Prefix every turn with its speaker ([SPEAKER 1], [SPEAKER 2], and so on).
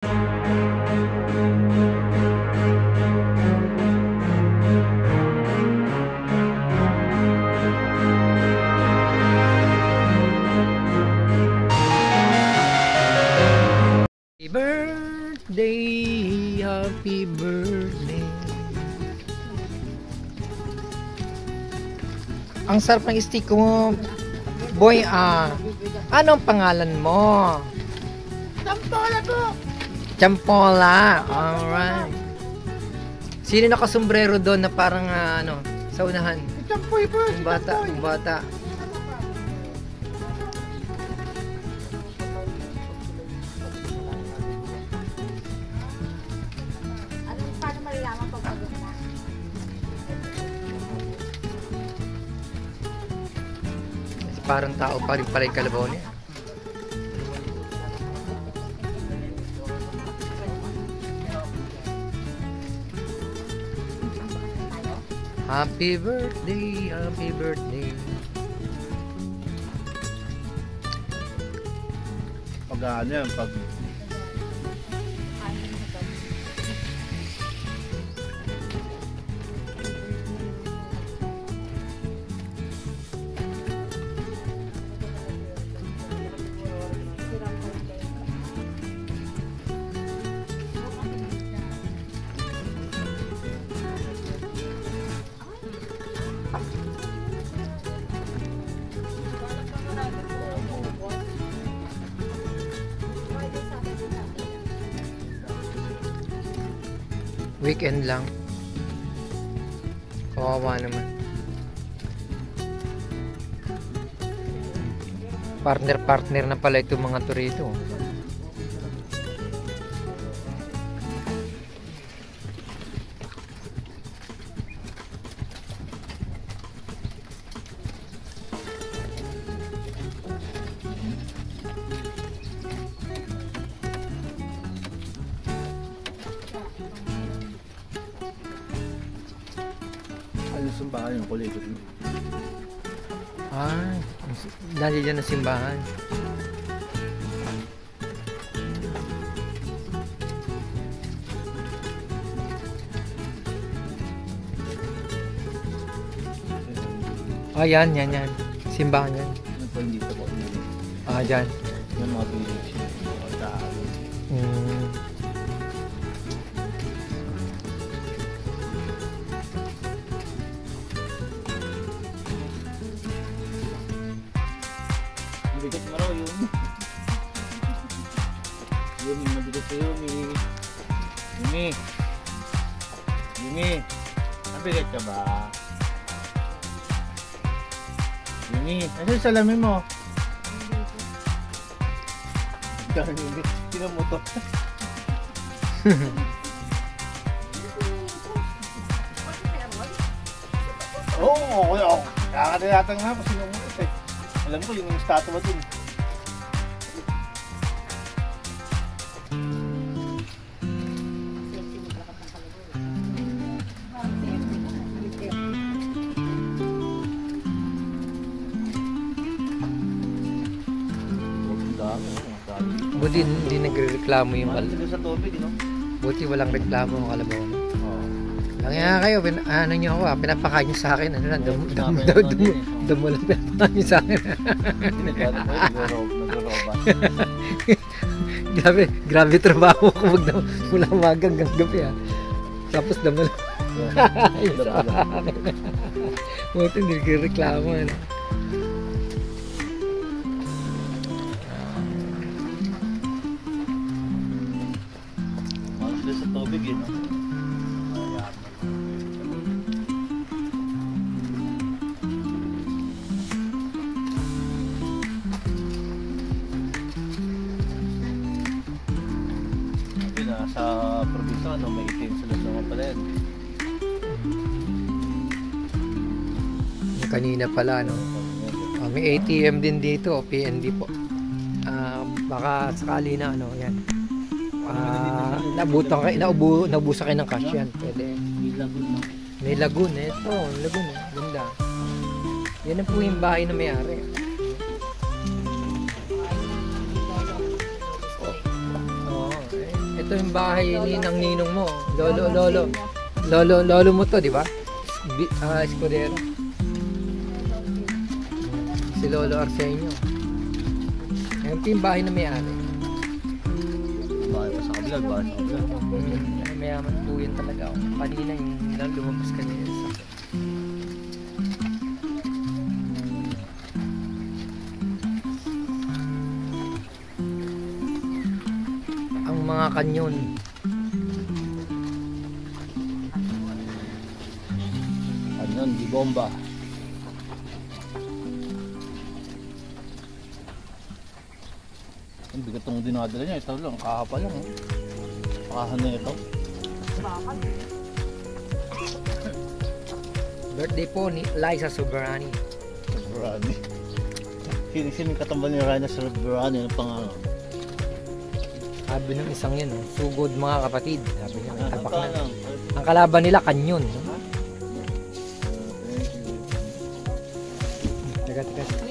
[SPEAKER 1] Happy birthday. Ang sarap ng stick mo, boy. Anong pangalan mo?
[SPEAKER 2] Champola po.
[SPEAKER 1] Champola. Alright. Sino nakasombrero doon na parang sa unahan?
[SPEAKER 2] Champoy po.
[SPEAKER 1] Yung bata, yung bata. Parang tao pa rin pala yung kalabaw niya. Happy birthday, happy birthday.
[SPEAKER 2] Pag ano yan, pag
[SPEAKER 1] weekend lang. Kawawa naman. Partner na pala itong mga to rito.
[SPEAKER 2] simbahan yung kulay ko.
[SPEAKER 1] Dali dyan ang simbahan. Yan. Simbahan yan.
[SPEAKER 2] Dito po.
[SPEAKER 1] Dyan.
[SPEAKER 2] Yung mga village. Bigat mo raw yun. Yumi, mabigat sa Yumi. Yumi. Nabigat ka ba? Yumi, ano yung salamin mo? Yumi, sino mo to? Oo, kakalayatan nga kung sino mo ito eh. Alam ko, yung statue dun.
[SPEAKER 1] Buti hindi nagreklamo yung
[SPEAKER 2] sa tubig, no?
[SPEAKER 1] Buti walang reklamo ang kalabaw. Kaya kayo, ano nyo ako pinapakain nyo sa akin, damo lang pinapakain nyo sa akin. grabe trabaho ko mula umaga hanggang gabi Tapos damo lang. Buti hindi nagreklamo.
[SPEAKER 2] Sa tubig, no? Sa probinsya, may itim sila naman pala yan.
[SPEAKER 1] Kanina pala, may ATM din dito, PNB po. Baka sakali na, yan. Naubusan kayo ng cash yan. Pwede. May lagoon, ito. Lagoon, ganda. Yan na po yung bahay na may-ari. Ito yung bahay ni ng ninong mo. Lolo mo to, di ba? Escudero. Si Lolo Arsenio. Ayan yung bahay na may-ari.
[SPEAKER 2] Bahay pa sa kabila, bahay sa kabila.
[SPEAKER 1] Mayaman po yun talaga. Kanina yung lumabas kanina sa ang mga kanyon.
[SPEAKER 2] Kanyon, di bomba. Ang bigat itong dinadala niya. Ito lang, kahapa lang. Pakahan na ito.
[SPEAKER 1] Birthday po ni Liza Soberani.
[SPEAKER 2] Soberani. Sino yung katambal ni Ryan sa Soberani? Ano pang ano?
[SPEAKER 1] Sabi ng isang yun, sugod mga kapatid. Sabi niya, may tapak na.
[SPEAKER 2] lang.
[SPEAKER 1] Ang kalaban nila, kanyon. No?
[SPEAKER 2] Thank you.
[SPEAKER 1] Teka.